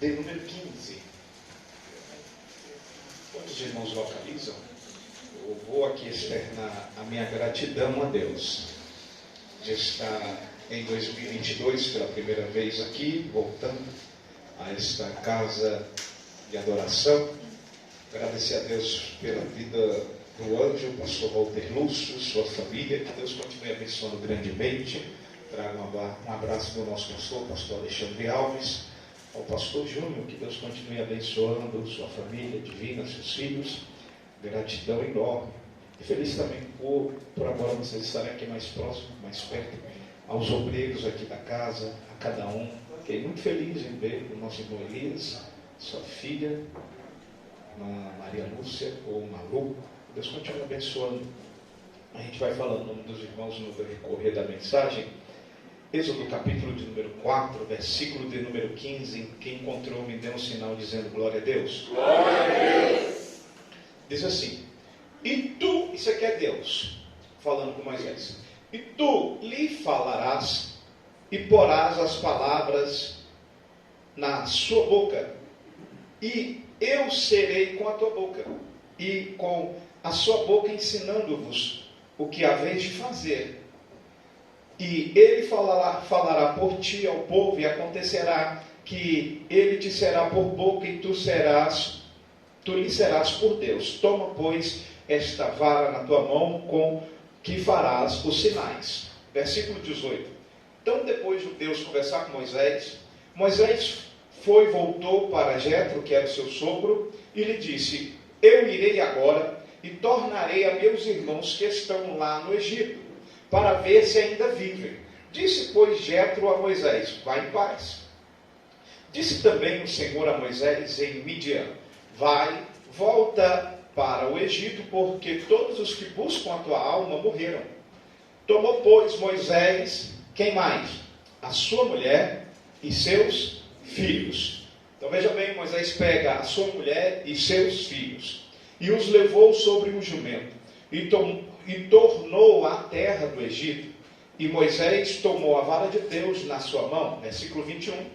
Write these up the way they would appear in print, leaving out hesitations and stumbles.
de número 15. Quantos irmãos localizam? Eu vou aqui externar a minha gratidão a Deus de estar em 2022 pela primeira vez aqui, voltando a esta casa de adoração. Agradecer a Deus pela vida do anjo, o pastor Walter Lúcio, sua família, que Deus continue abençoando grandemente. Trago um abraço do nosso pastor Alexandre Alves, ao pastor Júnior, que Deus continue abençoando sua família divina, seus filhos. Gratidão enorme. E feliz também por agora vocês estarem aqui mais próximo, mais perto, aos obreiros aqui da casa, a cada um. Fiquei muito feliz em ver o nosso irmão Elias, sua filha, Maria Lúcia, ou Malu. Deus continue abençoando. A gente vai falando o nome dos irmãos no decorrer da mensagem. Êxodo capítulo de número 4, versículo de número 15. Quem encontrou me deu um sinal dizendo glória a Deus. Glória a Deus. Diz assim: e tu, isso aqui é Deus falando com Moisés, e tu lhe falarás e porás as palavras na sua boca, e eu serei com a tua boca, e com a sua boca ensinando-vos o que haveis de fazer. E ele falará por ti ao povo, e acontecerá que ele te será por boca, e tu lhe serás por Deus. Toma, pois, esta vara na tua mão, com que farás os sinais. Versículo 18. Então, depois de Deus conversar com Moisés, Moisés voltou para Jetro, que era o seu sogro, e lhe disse: eu irei agora e tornarei a meus irmãos que estão lá no Egito, para ver se ainda vivem. Disse, pois, Jetro a Moisés: vai em paz. Disse também o Senhor a Moisés em Midian: vai, volta para o Egito, porque todos os que buscam a tua alma morreram. Tomou, pois, Moisés, quem mais? A sua mulher e seus filhos. Então veja bem, Moisés pega a sua mulher e seus filhos, e os levou sobre um jumento, e tornou à terra do Egito. E Moisés tomou a vara de Deus na sua mão. Versículo 21.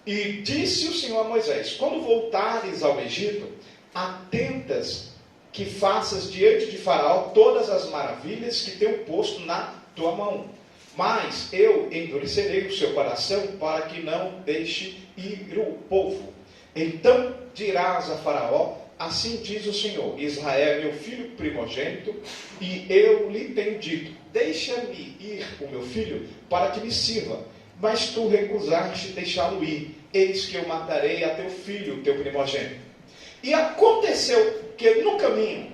E disse o Senhor a Moisés: quando voltares ao Egito, atentas que faças diante de Faraó todas as maravilhas que tenho posto na tua mão. Mas eu endurecerei o seu coração, para que não deixe ir o povo. Então dirás a Faraó: assim diz o Senhor, Israel é meu filho primogênito, e eu lhe tenho dito: deixa-me ir o meu filho, para que me sirva. Mas tu recusaste deixá-lo ir. Eis que eu matarei a teu filho, teu primogênito. E aconteceu que no caminho,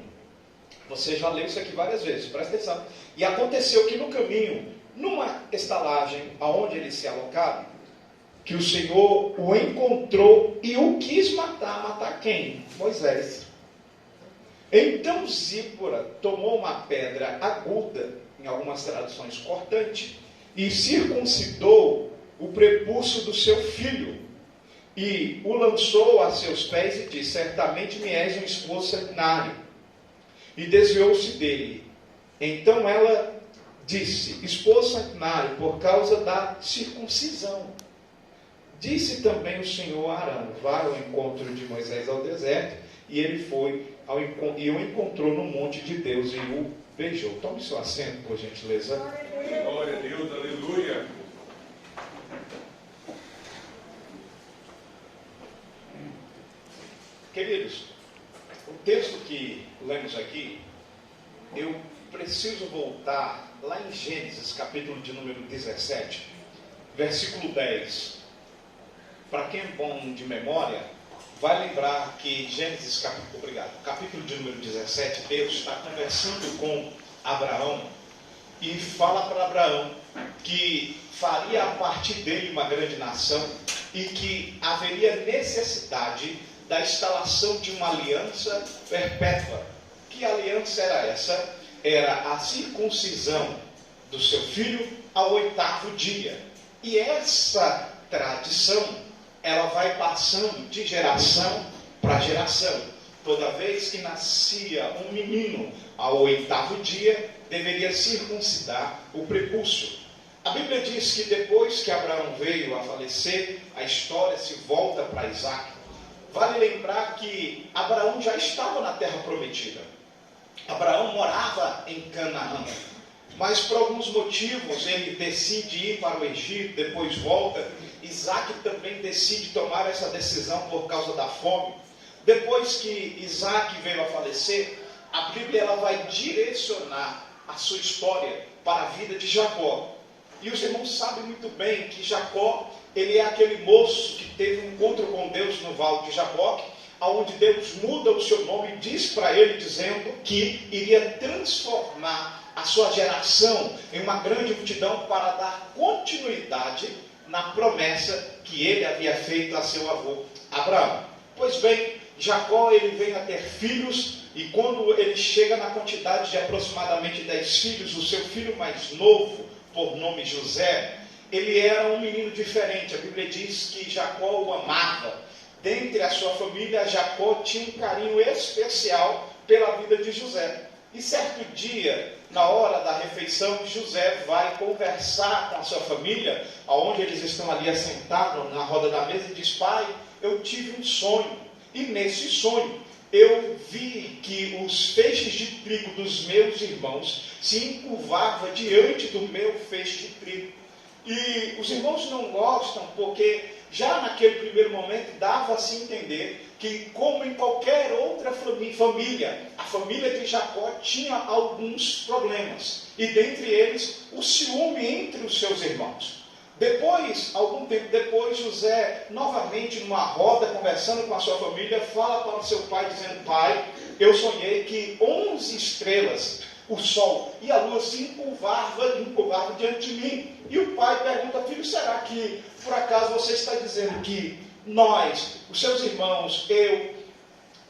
você já leu isso aqui várias vezes, presta atenção. E aconteceu que no caminho, numa estalagem aonde ele se alocava, que o Senhor o encontrou e o quis matar. Matar quem? Moisés. Então Zípora tomou uma pedra aguda, em algumas traduções cortante, e circuncidou o prepúcio do seu filho, e o lançou a seus pés e disse: certamente me és um esposo sanguinário. E desviou-se dele. Então ela disse: esposo sanguinário, por causa da circuncisão. Disse também o Senhor a Arão: vai ao encontro de Moisés ao deserto. E ele foi e o encontrou no monte de Deus e o beijou. Tome seu assento, por gentileza. Glória a Deus, aleluia. Queridos, o texto que lemos aqui, eu preciso voltar lá em Gênesis, capítulo de número 17, versículo 10. Para quem é bom de memória, vai lembrar que Gênesis, capítulo de número 17, Deus está conversando com Abraão e fala para Abraão que faria a partir dele uma grande nação e que haveria necessidade da instalação de uma aliança perpétua. Que aliança era essa? Era a circuncisão do seu filho ao 8º dia. E essa tradição, ela vai passando de geração para geração. Toda vez que nascia um menino ao 8º dia, deveria circuncidar o prepúcio. A Bíblia diz que depois que Abraão veio a falecer, a história se volta para Isaac. Vale lembrar que Abraão já estava na terra prometida. Abraão morava em Canaã. Mas por alguns motivos ele decide ir para o Egito, depois volta. Isaac também decide tomar essa decisão por causa da fome. Depois que Isaac veio a falecer, a Bíblia ela vai direcionar a sua história para a vida de Jacó. E os irmãos sabem muito bem que Jacó, ele é aquele moço que teve um encontro com Deus no Vale de Jaboque, onde Deus muda o seu nome e diz para ele, dizendo que iria transformar a sua geração em uma grande multidão para dar continuidade na promessa que ele havia feito a seu avô Abraão. Pois bem, Jacó ele vem a ter filhos, e quando ele chega na quantidade de aproximadamente 10 filhos, o seu filho mais novo, por nome José, ele era um menino diferente. A Bíblia diz que Jacó o amava. Dentre a sua família, Jacó tinha um carinho especial pela vida de José. E certo dia, na hora da refeição, José vai conversar com a sua família, onde eles estão ali assentados na roda da mesa, e diz: pai, eu tive um sonho, e nesse sonho eu vi que os feixes de trigo dos meus irmãos se encurvavam diante do meu feixe de trigo. E os irmãos não gostam, porque já naquele primeiro momento dava-se a entender que, como em qualquer outra família, a família de Jacó tinha alguns problemas, e dentre eles o ciúme entre os seus irmãos. Depois, algum tempo depois, José, novamente numa roda, conversando com a sua família, fala para o seu pai, dizendo: pai, eu sonhei que 11 estrelas, o sol e a lua se encurvavam diante de mim. E o pai pergunta: filho, será que por acaso você está dizendo que nós, os seus irmãos, eu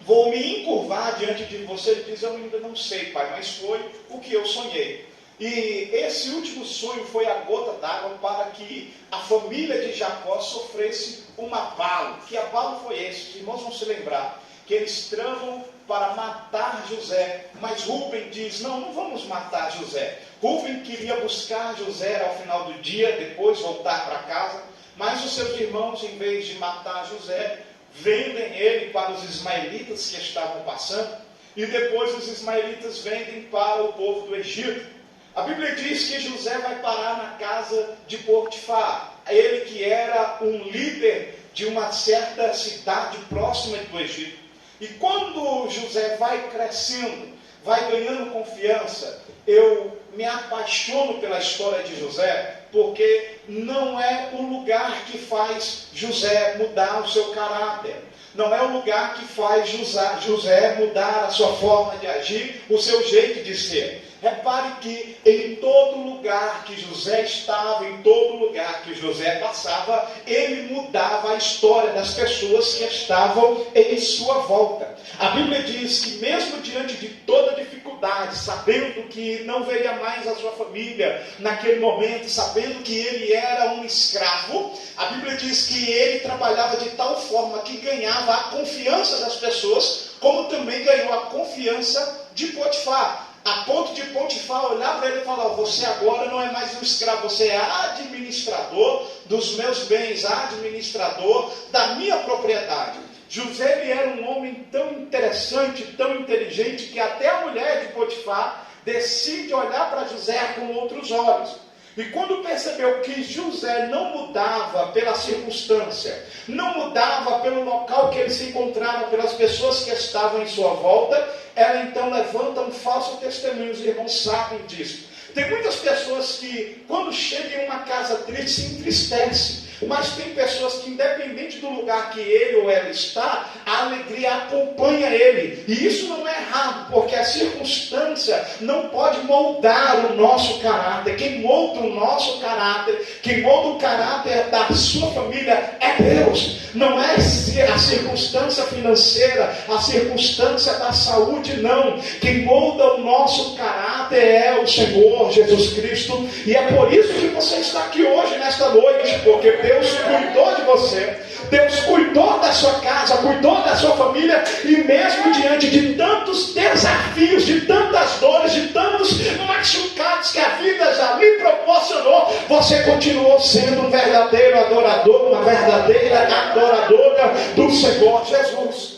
vou me encurvar diante de você? Ele diz: eu ainda não sei, pai, mas foi o que eu sonhei. E esse último sonho foi a gota d'água para que a família de Jacó sofresse um abalo. Que abalo foi esse? Os irmãos vão se lembrar que eles tramam para matar José, mas Rúben diz: não vamos matar José. Rúben queria buscar José ao final do dia, depois voltar para casa, mas os seus irmãos, em vez de matar José, vendem ele para os ismaelitas que estavam passando, e depois os ismaelitas vendem para o povo do Egito. A Bíblia diz que José vai parar na casa de Potifar, ele que era um líder de uma certa cidade próxima do Egito. E quando José vai crescendo, vai ganhando confiança, eu me apaixono pela história de José, porque não é o lugar que faz José mudar o seu caráter. Não é o lugar que faz José mudar a sua forma de agir, o seu jeito de ser. Repare que em todo lugar que José estava, em todo lugar que José passava, ele mudava a história das pessoas que estavam em sua volta. A Bíblia diz que mesmo diante de toda dificuldade, sabendo que não veria mais a sua família naquele momento, sabendo que ele era um escravo, a Bíblia diz que ele trabalhava de tal forma que ganhava a confiança das pessoas, como também ganhou a confiança de Potifar. A ponto de Potifar olhar para ele e falar: você agora não é mais um escravo, você é administrador dos meus bens, administrador da minha propriedade. José ele era um homem tão interessante, tão inteligente, que até a mulher de Potifar decide olhar para José com outros olhos. E quando percebeu que José não mudava pela circunstância, não mudava pelo local que ele se encontrava, pelas pessoas que estavam em sua volta, ela então levanta um falso testemunho. Os irmãos sabem disso. Tem muitas pessoas que, quando chegam em uma casa triste, se entristecem. Mas tem pessoas que, independente do lugar que ele ou ela está, a alegria acompanha ele. E isso não é errado, porque a circunstância não pode moldar o nosso caráter. Quem molda o nosso caráter, quem molda o caráter da sua família é Deus. Não é a circunstância financeira, a circunstância da saúde, não. Quem molda o nosso caráter é o Senhor Jesus Cristo. E é por isso que você está aqui hoje, nesta noite, porque Deus cuidou de você, Deus cuidou da sua casa, cuidou da sua família, e mesmo diante de tantos desafios, de tantas dores, de tantos machucados que a vida já lhe proporcionou, você continuou sendo um verdadeiro adorador, uma verdadeira adoradora do Senhor Jesus.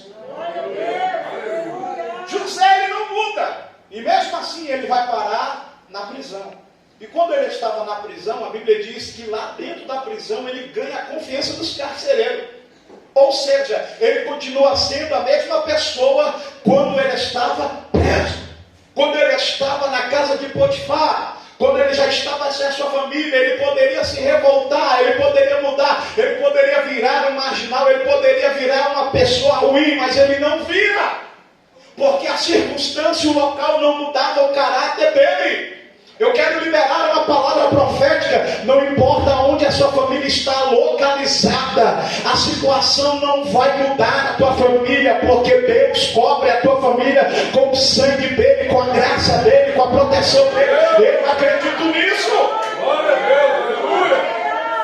José, ele não muda, e mesmo assim ele vai parar na prisão. E quando ele estava na prisão, a Bíblia diz que lá dentro da prisão ele ganha a confiança dos carcereiros. Ou seja, ele continua sendo a mesma pessoa quando ele estava preso, quando ele estava na casa de Potifar, quando ele já estava sem a sua família. Ele poderia se revoltar, ele poderia mudar, ele poderia virar um marginal, ele poderia virar uma pessoa ruim, mas ele não vira, porque a circunstância, o local não mudava o caráter dele. Eu quero liberar uma palavra profética. Não importa onde a sua família está localizada, a situação não vai mudar a tua família, porque Deus cobre a tua família com o sangue dele, com a graça dele, com a proteção dele. Eu acredito nisso. Glória a Deus, aleluia.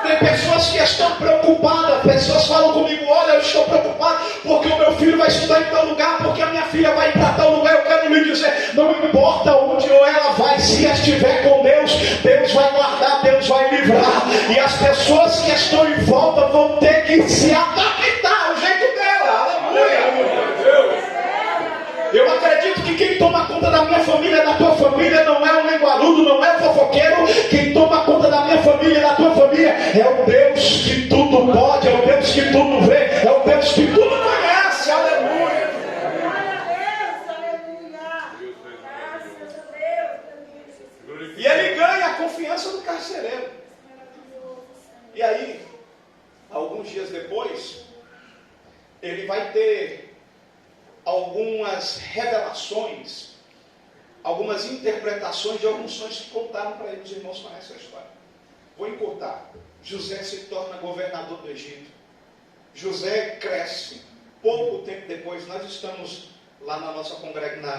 Tem pessoas que estão preocupadas, pessoas falam comigo: olha, eu estou preocupado porque o meu filho vai estudar em tal lugar, porque a minha filha vai ir para tal lugar. Eu quero lhe dizer, não importa onde ela vai, se estiver com Deus, Deus vai guardar, Deus vai livrar, e as pessoas que estão em volta vão ter que se adaptar ao jeito dela. Aleluia. Eu acredito que quem toma conta da minha família, da tua família, não é um linguarudo, não é um fofoqueiro. Quem toma conta da minha família, da tua família, é o Deus que tudo pode, é o Deus que tudo vê, é o Deus que tudo conhece. Aleluia. E ele ganha a confiança do carcereiro. E aí, alguns dias depois, ele vai ter algumas revelações, algumas interpretações de alguns sonhos que contaram para ele. Os irmãos conhecem a história. Vou encurtar. José se torna governador do Egito. José cresce. Pouco tempo depois, nós estamos lá na nossa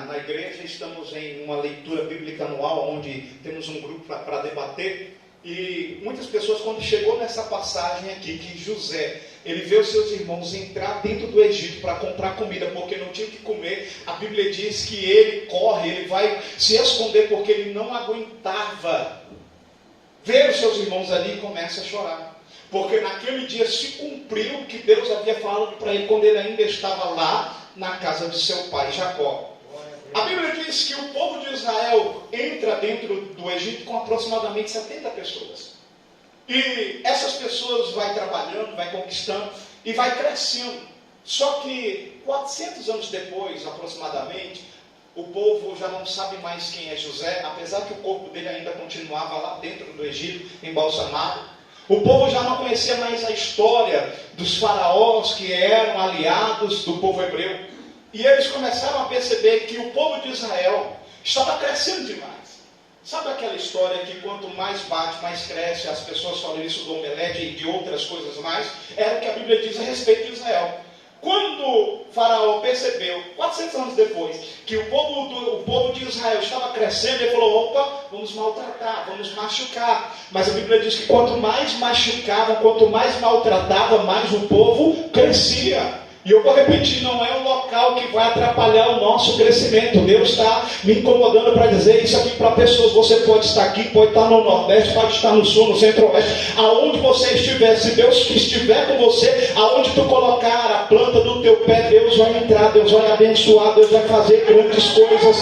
na igreja, estamos em uma leitura bíblica anual, onde temos um grupo para debater. E muitas pessoas, quando chegou nessa passagem aqui, que José, ele vê os seus irmãos entrar dentro do Egito para comprar comida, porque não tinha o que comer, a Bíblia diz que ele corre, ele vai se esconder, porque ele não aguentava ver os seus irmãos ali, e começa a chorar. Porque naquele dia se cumpriu o que Deus havia falado para ele, quando ele ainda estava lá na casa de seu pai Jacó. A Bíblia diz que o povo de Israel entra dentro do Egito com aproximadamente 70 pessoas. E essas pessoas vai trabalhando, vai conquistando e vai crescendo. Só que 400 anos depois, aproximadamente, o povo já não sabe mais quem é José, apesar que o corpo dele ainda continuava lá dentro do Egito, embalsamado. O povo já não conhecia mais a história dos faraós que eram aliados do povo hebreu. E eles começaram a perceber que o povo de Israel estava crescendo demais. Sabe aquela história que quanto mais bate, mais cresce? As pessoas falam isso do omelete e de outras coisas mais. Era o que a Bíblia diz a respeito de Israel. Quando Faraó percebeu, 400 anos depois, que o povo de Israel estava crescendo, ele falou: opa, vamos maltratar, vamos machucar. Mas a Bíblia diz que quanto mais machucavam, quanto mais maltratava, mais o povo crescia. E eu vou repetir, não é um local que vai atrapalhar o nosso crescimento. Deus está me incomodando para dizer isso aqui para pessoas. Você pode estar aqui, pode estar no Nordeste, pode estar no Sul, no Centro-Oeste, aonde você estiver. Se Deus estiver com você, aonde tu colocar a planta do teu pé, Deus vai entrar, Deus vai abençoar, Deus vai fazer grandes coisas.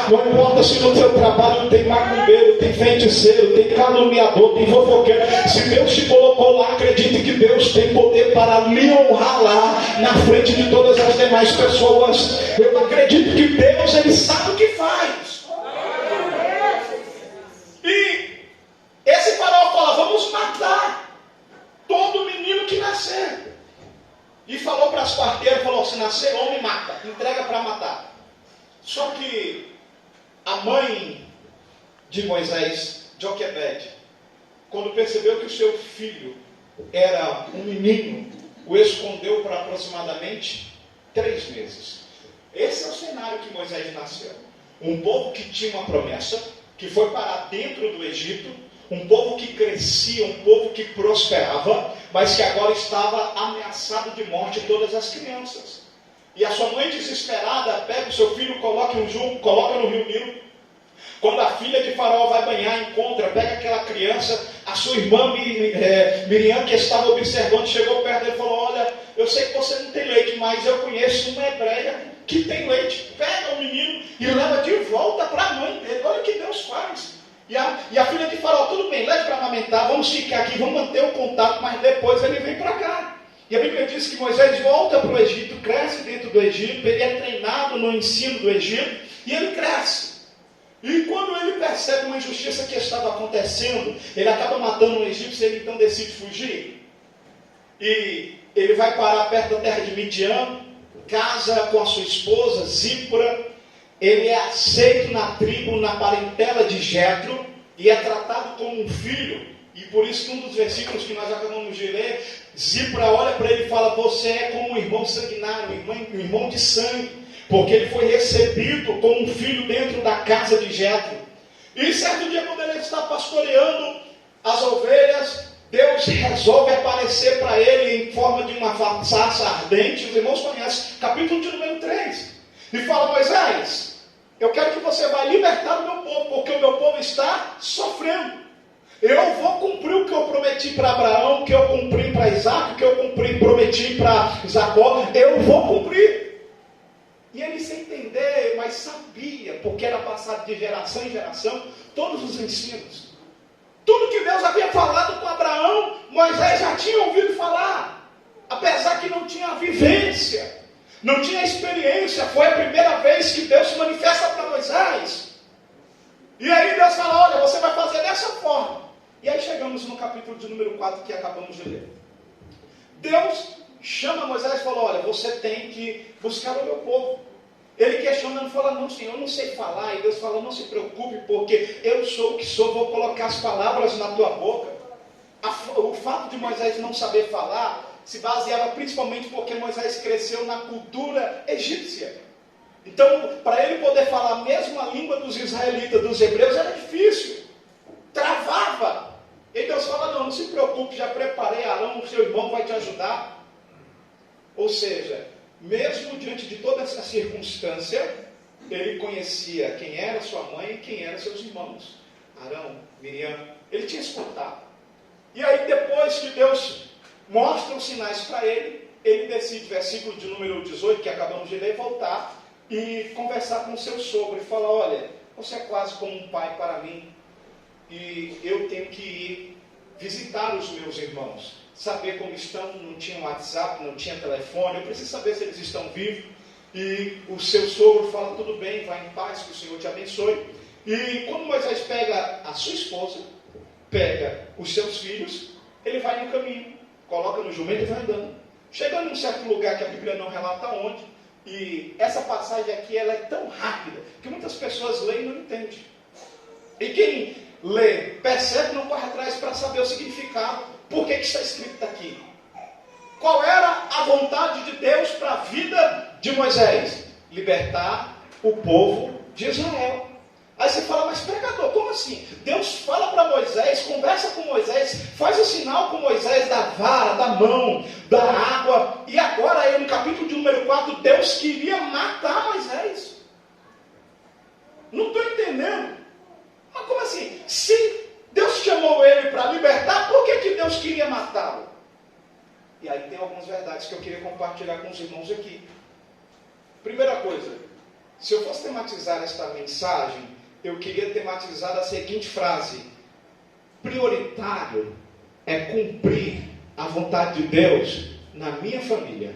Não importa se no teu trabalho tem macumbeiro, tem feiticeiro, tem caluniador, tem fofoqueiro. Se Deus te colocou lá, acredite que Deus tem poder para lhe honrar lá na frente de todas as demais pessoas. Eu acredito que Deus, Ele sabe o que faz. E esse faraó fala: vamos matar todo menino que nascer. E falou para as parteiras, falou: se nascer homem, mata, entrega para matar. Só que a mãe de Moisés, Joquebede, quando percebeu que o seu filho era um menino, o escondeu por aproximadamente 3 meses. Esse é o cenário que Moisés nasceu. Um povo que tinha uma promessa, que foi parar dentro do Egito, um povo que crescia, um povo que prosperava, mas que agora estava ameaçado de morte todas as crianças. E a sua mãe desesperada pega o seu filho, coloca no Rio Nilo. Quando a filha de Faraó vai banhar, encontra, pega aquela criança, a sua irmã Miriam, que estava observando, chegou perto dele e falou: olha, eu sei que você não tem leite, mas eu conheço uma hebreia que tem leite. Pega o menino e leva de volta para a mãe dele. Olha o que Deus faz. E a filha de Faraó: tudo bem, leve para amamentar, vamos ficar aqui, vamos manter o contato, mas depois ele vem para cá. E a Bíblia diz que Moisés volta para o Egito, cresce dentro do Egito, ele é treinado no ensino do Egito, e ele cresce. E quando ele percebe uma injustiça que estava acontecendo, ele acaba matando um egípcio, ele então decide fugir. E ele vai parar perto da terra de Midian, casa com a sua esposa, Zípora. Ele é aceito na tribo, na parentela de Jetro, e é tratado como um filho. E por isso que um dos versículos que nós acabamos de ler, Zípora olha para ele e fala: você é como um irmão sanguinário, um irmão de sangue. Porque ele foi recebido como um filho dentro da casa de Jetro. E certo dia, quando ele está pastoreando as ovelhas, Deus resolve aparecer para ele em forma de uma sarça ardente. Os irmãos conhecem, capítulo de número 3. E fala: Moisés, eu quero que você vá libertar o meu povo, porque o meu povo está sofrendo. Eu vou cumprir o que eu prometi para Abraão, o que eu cumpri para Isaac, o que eu prometi para Jacó. Eu vou cumprir. E ele, sem entender, mas sabia, porque era passado de geração em geração, todos os ensinos. Tudo que Deus havia falado com Abraão, Moisés já tinha ouvido falar. Apesar que não tinha vivência, não tinha experiência. Foi a primeira vez que Deus se manifesta para Moisés. E aí Deus fala: olha, você vai fazer dessa forma. E aí chegamos no capítulo de número 4 que acabamos de ler. Deus chama Moisés e fala: olha, você tem que buscar o meu povo. Ele questionando, fala: não, Senhor, eu não sei falar. E Deus fala: não se preocupe, porque eu sou o que sou, vou colocar as palavras na tua boca. O fato de Moisés não saber falar se baseava principalmente porque Moisés cresceu na cultura egípcia. Então, para ele poder falar mesmo a língua dos israelitas, dos hebreus, era difícil, travava. E Deus fala: não se preocupe, já preparei Arão, o seu irmão vai te ajudar. Ou seja, mesmo diante de toda essa circunstância, ele conhecia quem era sua mãe e quem eram seus irmãos. Arão, Miriam, ele tinha escutado. E aí, depois que Deus mostra os sinais para ele, ele decide, versículo de número 18, que acabamos de ler, voltar e conversar com o seu sogro. E fala: olha, você é quase como um pai para mim, e eu tenho que ir visitar os meus irmãos, saber como estão. Não tinha WhatsApp, não tinha telefone, eu preciso saber se eles estão vivos. E o seu sogro fala: tudo bem, vai em paz, que o Senhor te abençoe. E quando Moisés pega a sua esposa, pega os seus filhos, ele vai no caminho, coloca no jumento e vai andando. Chegando em um certo lugar que a Bíblia não relata onde, e essa passagem aqui ela é tão rápida que muitas pessoas leem e não entendem. E quem lê, percebe, não corre atrás para saber o significado. Por que está escrito aqui? Qual era a vontade de Deus para a vida de Moisés? Libertar o povo de Israel. Aí você fala: mas pregador, como assim? Deus fala para Moisés, conversa com Moisés, faz o sinal com Moisés da vara, da mão, da água. E agora aí no capítulo de número 4, Deus queria matar Moisés. Não estou entendendo. Mas como assim? Se Deus chamou ele para libertar, por que Deus queria matá-lo? E aí tem algumas verdades que eu queria compartilhar com os irmãos aqui. Primeira coisa, se eu fosse tematizar esta mensagem, eu queria tematizar a seguinte frase: prioritário é cumprir a vontade de Deus na minha família.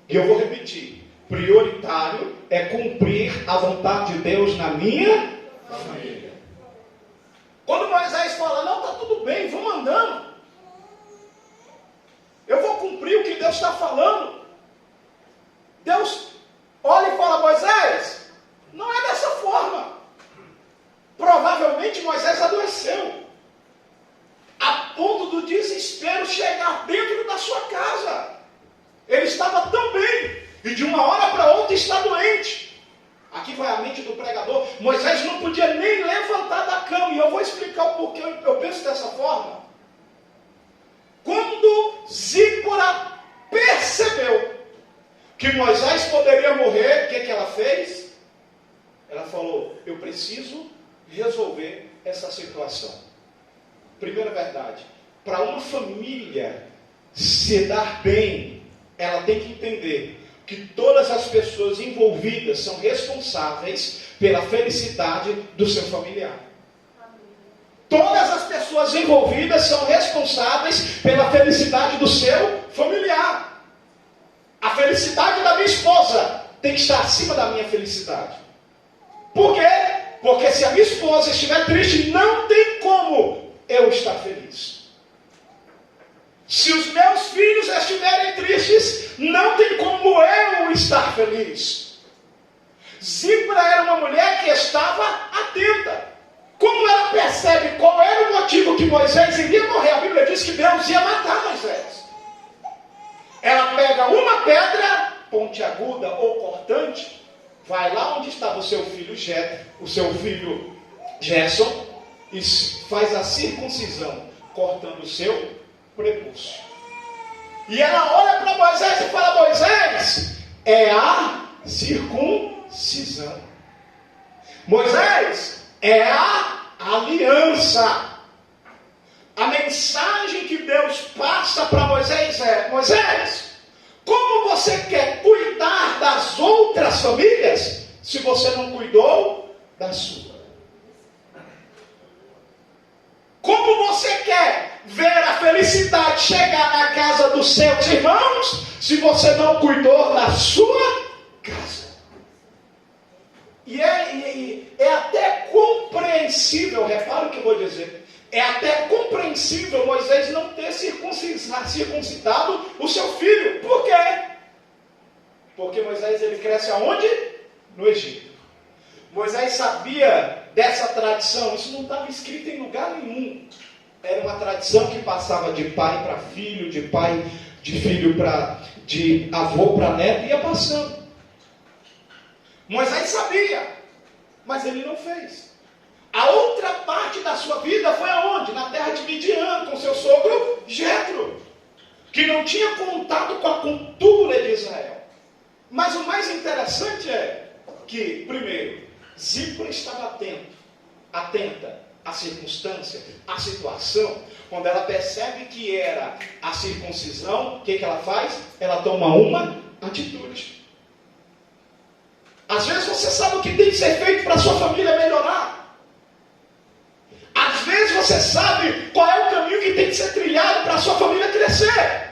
E eu vou repetir: prioritário é cumprir a vontade de Deus na minha família. Quando Moisés fala: não, está tudo bem, vamos andando, eu vou cumprir o que Deus está falando. Deus olha e fala: Moisés, não é dessa forma. Provavelmente Moisés adoeceu, a ponto do desespero chegar dentro da sua casa. Ele estava tão bem, e de uma hora para outra está doente. Aqui vai a mente do pregador: Moisés não podia nem levantar da cama, e eu vou explicar o porquê eu penso dessa forma. Quando Zípora percebeu que Moisés poderia morrer, o que ela fez? Ela falou, eu preciso resolver essa situação. Primeira verdade, para uma família se dar bem, ela tem que entender que todas as pessoas envolvidas são responsáveis pela felicidade do seu familiar. Todas as pessoas envolvidas são responsáveis pela felicidade do seu familiar. A felicidade da minha esposa tem que estar acima da minha felicidade. Por quê? Porque se a minha esposa estiver triste, não tem como eu estar feliz. Se os meus filhos estiverem tristes, não tem como eu estar feliz. Zípora era uma mulher que estava atenta. Como ela percebe qual era o motivo que Moisés iria morrer, a Bíblia diz que Deus ia matar Moisés. Ela pega uma pedra pontiaguda ou cortante, vai lá onde estava o seu filho Gerson, e faz a circuncisão, cortando o seu prepúcio. E ela olha para Moisés e fala, Moisés, é a circuncisão. Moisés, é a aliança. A mensagem que Deus passa para Moisés é, Moisés, como você quer cuidar das outras famílias, se você não cuidou da sua? Como você quer ver a felicidade chegar na casa dos seus irmãos, se você não cuidou da sua casa? E é até compreensível, repara o que eu vou dizer, é até compreensível Moisés não ter circuncidado o seu filho. Por quê? Porque Moisés ele cresce aonde? No Egito. Moisés sabia dessa tradição, isso não estava escrito em lugar nenhum. Era uma tradição que passava de pai para filho, de filho de avô para neto, e ia passando. Moisés sabia, mas ele não fez. A outra parte da sua vida foi aonde? Na terra de Midian, com seu sogro Jetro, que não tinha contato com a cultura de Israel. Mas o mais interessante é que, primeiro, Zípora estava atenta à circunstância, à situação. Quando ela percebe que era a circuncisão, o que ela faz? Ela toma uma atitude. Às vezes você sabe o que tem que ser feito para a sua família melhorar. Às vezes você sabe qual é o caminho que tem que ser trilhado para a sua família crescer.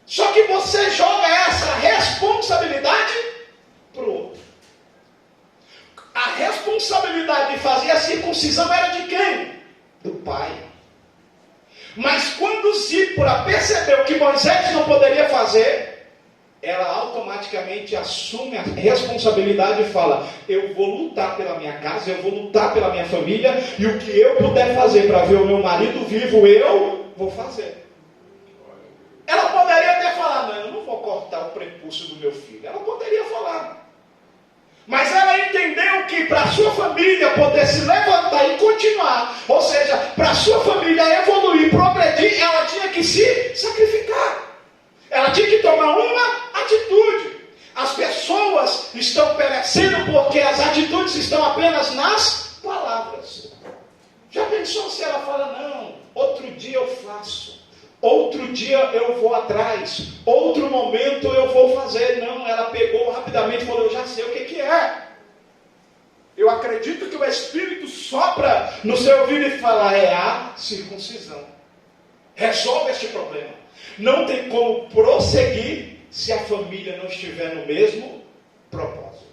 Só que você joga essa responsabilidade para o outro. A responsabilidade de fazer a circuncisão era de quem? Do pai. Mas quando Zípora percebeu que Moisés não poderia fazer, ela automaticamente assume a responsabilidade e fala, eu vou lutar pela minha casa, eu vou lutar pela minha família, e o que eu puder fazer para ver o meu marido vivo, eu vou fazer. Ela poderia até falar, não, eu não vou cortar o prepúcio do meu filho. Ela poderia falar. Mas ela entendeu que para a sua família poder se levantar e continuar, ou seja, para a sua família evoluir, progredir, ela tinha que se sacrificar. Ela tinha que tomar uma atitude. As pessoas estão perecendo porque as atitudes estão apenas nas palavras. Já pensou se ela fala, não, outro dia eu faço, outro dia eu vou atrás, outro momento eu vou fazer. Não, ela pegou rapidamente e falou, eu já sei o que é. Eu acredito que o Espírito sopra no seu ouvido e fala, é a circuncisão. Resolve este problema. Não tem como prosseguir se a família não estiver no mesmo propósito.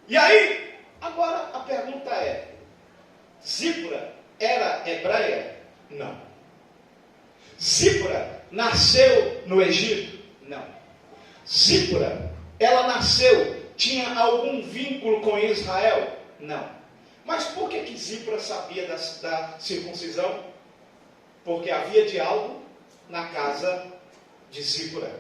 E aí, agora a pergunta é, Zípora era hebreia? Não. Zípora nasceu no Egito? Não. Zípora, ela nasceu, tinha algum vínculo com Israel? Não. Mas por que Zípora sabia da circuncisão? Porque havia diálogo na casa de Zípora.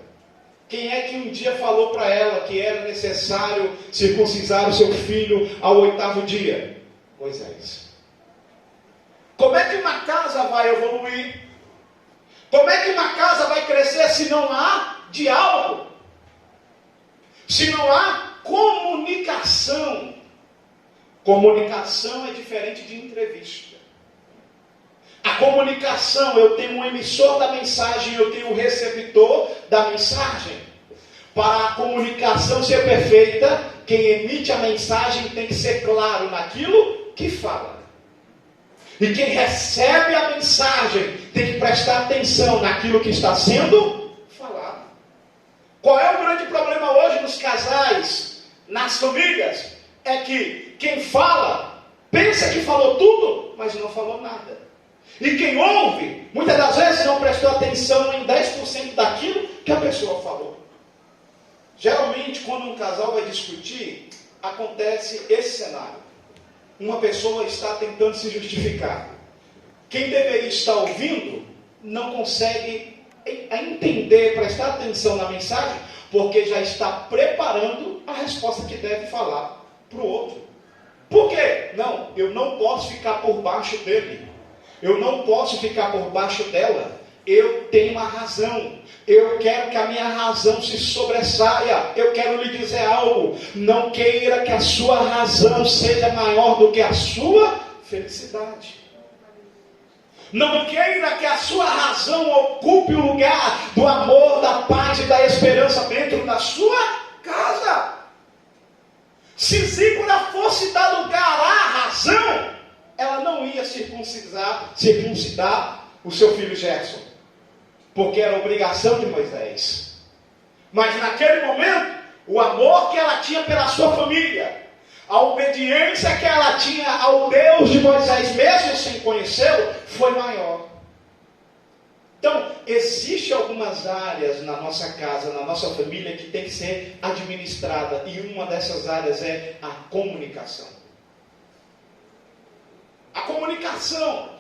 Quem é que um dia falou para ela que era necessário circuncisar o seu filho ao 8º dia? Moisés. Como é que uma casa vai evoluir? Como é que uma casa vai crescer se não há diálogo? Se não há comunicação? Comunicação é diferente de entrevista. A comunicação, eu tenho um emissor da mensagem, eu tenho um receptor da mensagem. Para a comunicação ser perfeita, quem emite a mensagem tem que ser claro naquilo que fala. E quem recebe a mensagem tem que prestar atenção naquilo que está sendo falado. Qual é o grande problema hoje nos casais, nas famílias? É que quem fala, pensa que falou tudo, mas não falou nada. E quem ouve, muitas das vezes não prestou atenção em 10% daquilo que a pessoa falou. Geralmente, quando um casal vai discutir, acontece esse cenário. Uma pessoa está tentando se justificar. Quem deveria estar ouvindo, não consegue entender, prestar atenção na mensagem, porque já está preparando a resposta que deve falar para o outro. Por quê? Não, eu não posso ficar por baixo dele. Eu não posso ficar por baixo dela. Eu tenho uma razão. Eu quero que a minha razão se sobressaia. Eu quero lhe dizer algo. Não queira que a sua razão seja maior do que a sua felicidade. Não queira que a sua razão ocupe o lugar do amor, da paz e da esperança dentro da sua casa. Se Zípora fosse dar lugar à razão, ela não ia circuncidar o seu filho Gerson, porque era obrigação de Moisés. Mas naquele momento, o amor que ela tinha pela sua família, a obediência que ela tinha ao Deus de Moisés, mesmo sem conhecê-lo, foi maior. Então, existem algumas áreas na nossa casa, na nossa família, que tem que ser administrada, e uma dessas áreas é a comunicação. A comunicação,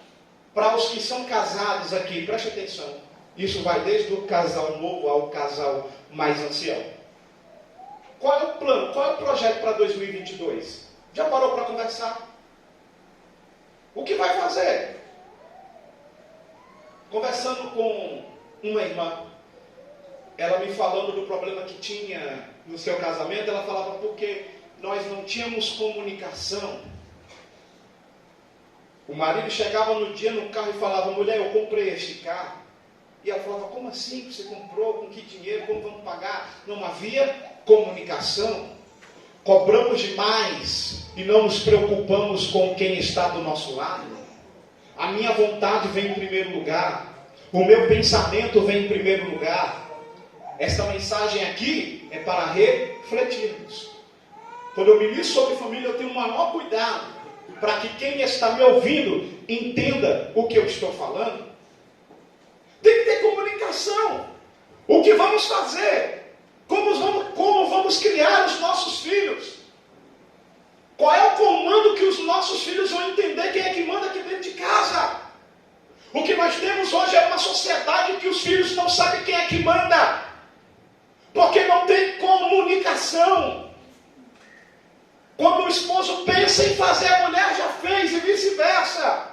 para os que são casados aqui, preste atenção, isso vai desde o casal novo ao casal mais ancião. Qual é o plano, qual é o projeto para 2022? Já parou para conversar? O que vai fazer? Conversando com uma irmã, ela me falando do problema que tinha no seu casamento, ela falava porque nós não tínhamos comunicação. O marido chegava no dia no carro e falava, mulher, eu comprei este carro. E ela falava, como assim? Você comprou? Com que dinheiro? Como vamos pagar? Não havia comunicação. Cobramos demais e não nos preocupamos com quem está do nosso lado. A minha vontade vem em primeiro lugar. O meu pensamento vem em primeiro lugar. Esta mensagem aqui é para refletirmos. Quando eu ministro sobre família, eu tenho o maior cuidado para que quem está me ouvindo entenda o que eu estou falando. Tem que ter comunicação. O que vamos fazer? Como vamos criar os nossos filhos? Qual é o comando que os nossos filhos vão entender quem é que manda aqui dentro de casa? O que nós temos hoje é uma sociedade que os filhos não sabem quem é que manda. Porque não tem comunicação. Quando o esposo pensa em fazer, a mulher já fez e vice-versa.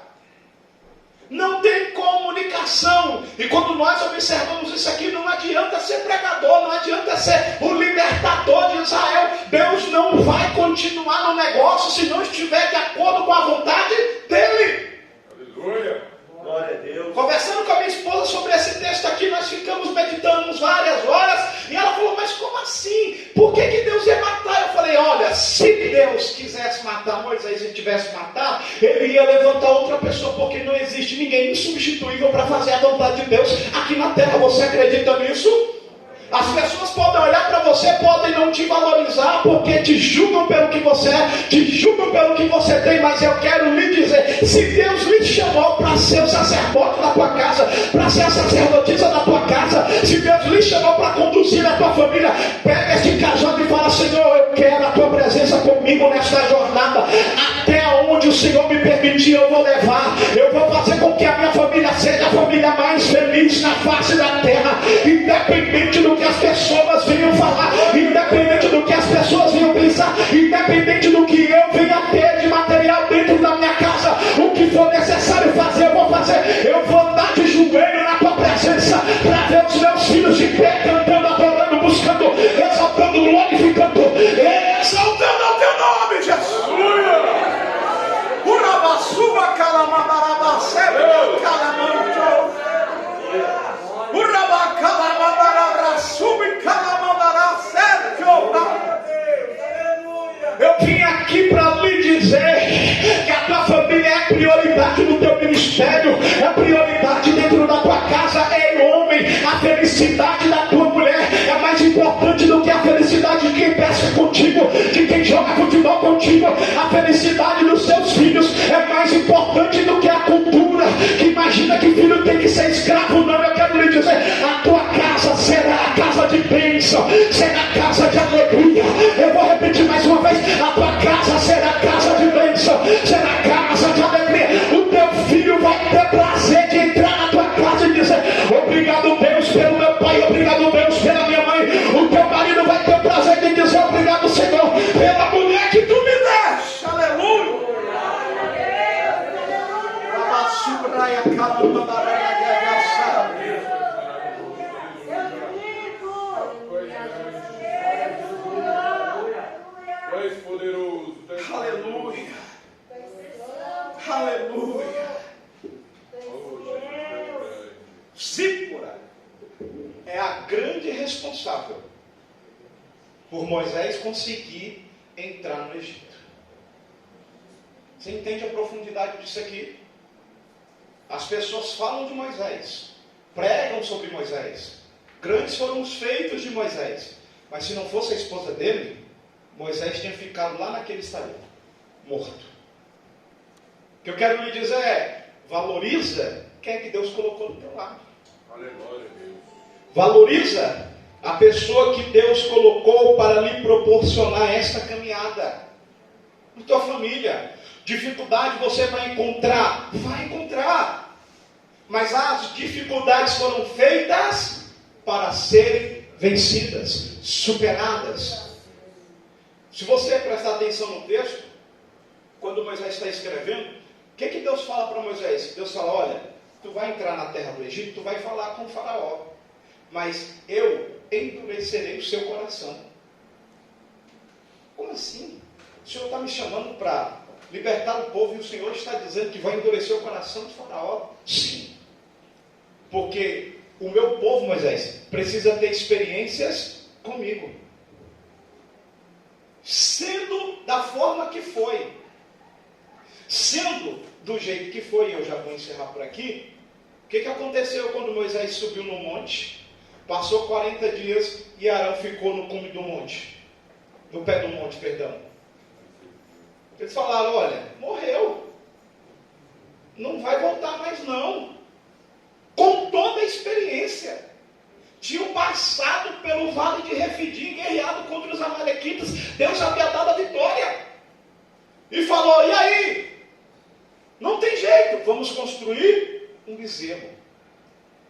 Não tem comunicação. E quando nós observamos isso aqui, não adianta ser pregador, não adianta ser o libertador de Israel. Deus não vai continuar no negócio se não estiver de acordo com a vontade dele. Aleluia. Glória a Deus. Conversando com a minha esposa sobre esse texto aqui, nós ficamos meditando várias horas. E ela falou, mas como assim? Por que Deus ia matar? Eu falei, olha, se Deus quisesse matar Moisés e tivesse matado, ele ia levantar outra pessoa, porque não existe ninguém insubstituível para fazer a vontade de Deus aqui na terra. Você acredita nisso? As pessoas podem olhar para você, podem não te valorizar, porque te julgam pelo que você é, te julgam pelo que você tem, mas eu quero lhe dizer, se Deus lhe chamou para ser o sacerdote da tua casa, para ser a sacerdotisa da tua casa, se Deus lhe chamou para conduzir a tua família, pega este cajado e fala, Senhor, eu quero a tua presença comigo nesta jornada, até onde o Senhor me permitir eu vou levar, eu vou fazer com que a minha família seja a família mais feliz na face da terra, independente do que as pessoas venham falar, independente do que as pessoas venham pensar, independente do que eu venha ter de material dentro da minha casa, o que for necessário fazer, eu vou fazer. Eu vou andar de joelho na tua presença para ver os meus filhos de pé, cantando, adorando, buscando, exaltando, glorificando, exaltando ao teu nome, Jesus. Urabassuba calamabarabacebe calamanto. Urabacalamadarabrassubi calamandaracebe. Eu vim aqui para lhe dizer que a tua família é prioridade no teu ministério, é prioridade dentro da tua casa. Ei, homem, a felicidade da tua mulher é mais importante do que a felicidade de quem pesca contigo, de quem joga futebol contigo. A felicidade dos seus filhos é mais importante do que a cultura, que imagina que filho tem que ser escravo. Não, eu quero lhe dizer, a tua casa será a casa de bênção, será a casa de alegria. Eu vou repetir mais uma vez, a tua casa será a casa de bênção, será a casa de alegria. O teu filho vai ter prazer de entrar na tua casa e dizer: obrigado, Deus, pelo meu pai, obrigado, Deus, pela minha mãe. O teu marido vai ter prazer de dizer: obrigado, Senhor, pela mulher que tu me deste. Aleluia. Aleluia. Aleluia. Zípora é a grande responsável por Moisés conseguir entrar no Egito. Você entende a profundidade disso aqui? As pessoas falam de Moisés, pregam sobre Moisés, grandes foram os feitos de Moisés, mas se não fosse a esposa dele, Moisés tinha ficado lá naquele estaleiro, morto. O que eu quero lhe dizer é: valoriza quem é que Deus colocou do teu lado. Valoriza a pessoa que Deus colocou para lhe proporcionar esta caminhada. Na tua família, dificuldade você vai encontrar, mas as dificuldades foram feitas para serem vencidas, superadas. Se você prestar atenção no texto, quando Moisés está escrevendo, o que Deus fala para Moisés? Deus fala: olha, tu vai entrar na terra do Egito, tu vai falar com o faraó, mas eu endurecerei o seu coração. Como assim? O Senhor está me chamando para libertar o povo e o Senhor está dizendo que vai endurecer o coração do faraó? Sim. Porque o meu povo, Moisés, precisa ter experiências comigo. Sendo da forma que foi, sendo do jeito que foi, eu já vou encerrar por aqui. O que aconteceu quando Moisés subiu no monte? Passou 40 dias e Arão ficou no cume do monte, no pé do monte, perdão. Eles falaram: olha, morreu, não vai voltar mais não. Com toda a experiência, tinham passado pelo vale de Refidim, guerreado contra os amalequitas, Deus havia dado a vitória, e falou: e aí? Não tem jeito, vamos construir um bezerro.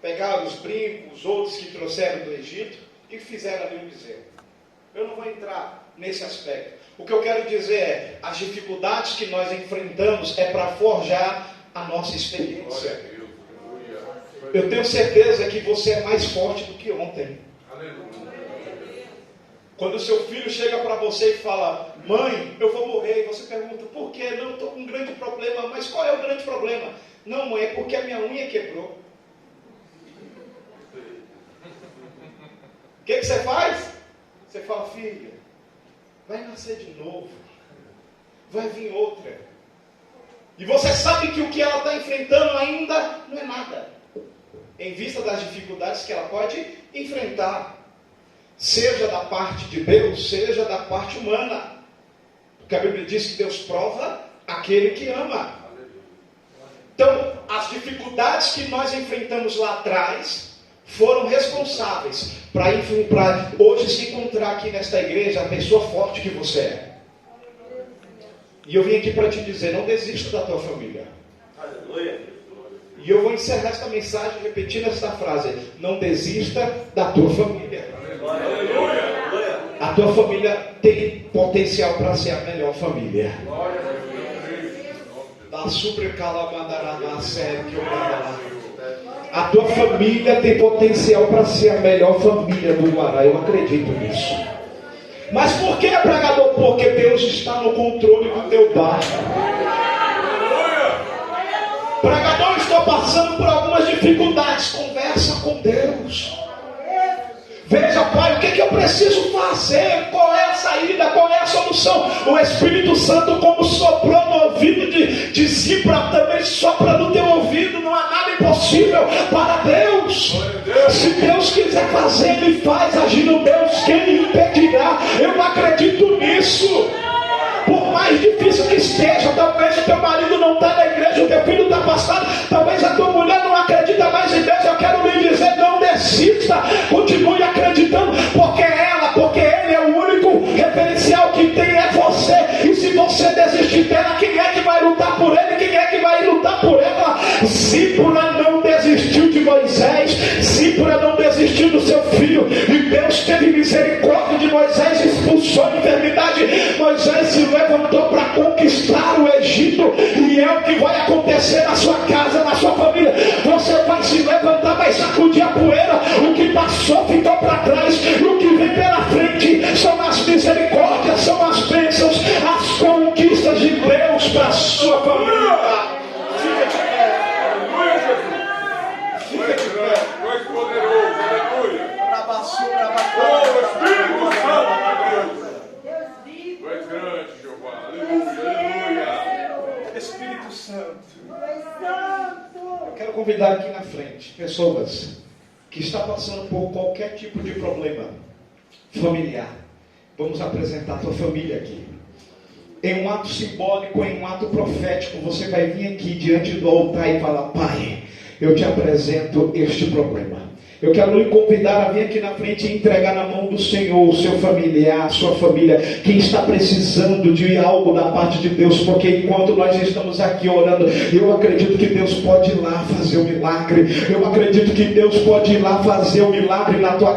Pegaram os brincos, os outros que trouxeram do Egito, e fizeram ali um bezerro. Eu não vou entrar nesse aspecto. O que eu quero dizer é: as dificuldades que nós enfrentamos é para forjar a nossa experiência. Eu tenho certeza que você é mais forte do que ontem. Quando o seu filho chega para você e fala: mãe, eu vou morrer, e você pergunta: por quê? Não, eu estou com um grande problema. Mas qual é o grande problema? Não, mãe, é porque a minha unha quebrou. O que você faz? Você fala: filha, vai nascer de novo, vai vir outra. E você sabe que o que ela está enfrentando ainda não é nada, em vista das dificuldades que ela pode enfrentar, seja da parte de Deus, seja da parte humana. Porque a Bíblia diz que Deus prova aquele que ama. Então, as dificuldades que nós enfrentamos lá atrás foram responsáveis para hoje se encontrar aqui nesta igreja a pessoa forte que você é. E eu vim aqui para te dizer: não desista da tua família. Aleluia. E eu vou encerrar esta mensagem repetindo esta frase: não desista da tua família. Aleluia. A tua família tem potencial para ser a melhor família. A tua família tem potencial para ser a melhor família do Guará. Eu acredito nisso. Mas por que, pregador? Porque Deus está no controle do teu barco. Pregador, estou passando por algumas dificuldades. Conversa com Deus. Veja, pai, o que eu preciso fazer? Qual é a saída? Qual é a solução? O Espírito Santo, como soprou no ouvido de Zípora, também sopra no teu ouvido. Não há nada impossível para Deus. Se Deus quiser fazer, Ele faz. Agindo Deus, quem lhe impedirá? Eu acredito nisso. Por mais difícil que esteja, talvez o teu marido não está na igreja, o teu filho está passado, talvez a tua mulher não acredita mais em Deus. Eu quero lhe dizer, não desista, continue acreditando, porque ele é o único referencial que tem, é você. E se você desistir dela, quem é que vai lutar por ele? Quem é que vai lutar por ela? Zípora não desistiu de Moisés, Zípora não desistiu do seu filho, e Deus teve misericórdia de Moisés, expulsou a enfermidade. Moisés se levantou para conquistar o Egito, e é o que vai acontecer na sua casa, na sua família. Você vai se levantar, vai sacudir a poeira. O que passou ficou para trás, e o que vem pela frente são as misericórdias, são as bênçãos, as conquistas de Deus para a sua família. Fica de pé. Aleluia, Jesus. Fica de pé. Tu és poderoso, aleluia. Oh, Espírito Santo, Deus. Tu és grande, Jeová. Aleluia. Espírito Santo. Eu quero convidar aqui na frente pessoas que estão passando por qualquer tipo de problema familiar. Vamos apresentar a tua família aqui. Em um ato simbólico, em um ato profético, você vai vir aqui diante do altar e falar: Pai, eu te apresento este problema. Eu quero lhe convidar a vir aqui na frente e entregar na mão do Senhor o seu familiar, a sua família, quem está precisando de algo da parte de Deus, porque enquanto nós estamos aqui orando, eu acredito que Deus pode ir lá fazer o milagre. Eu acredito que Deus pode ir lá fazer o milagre na tua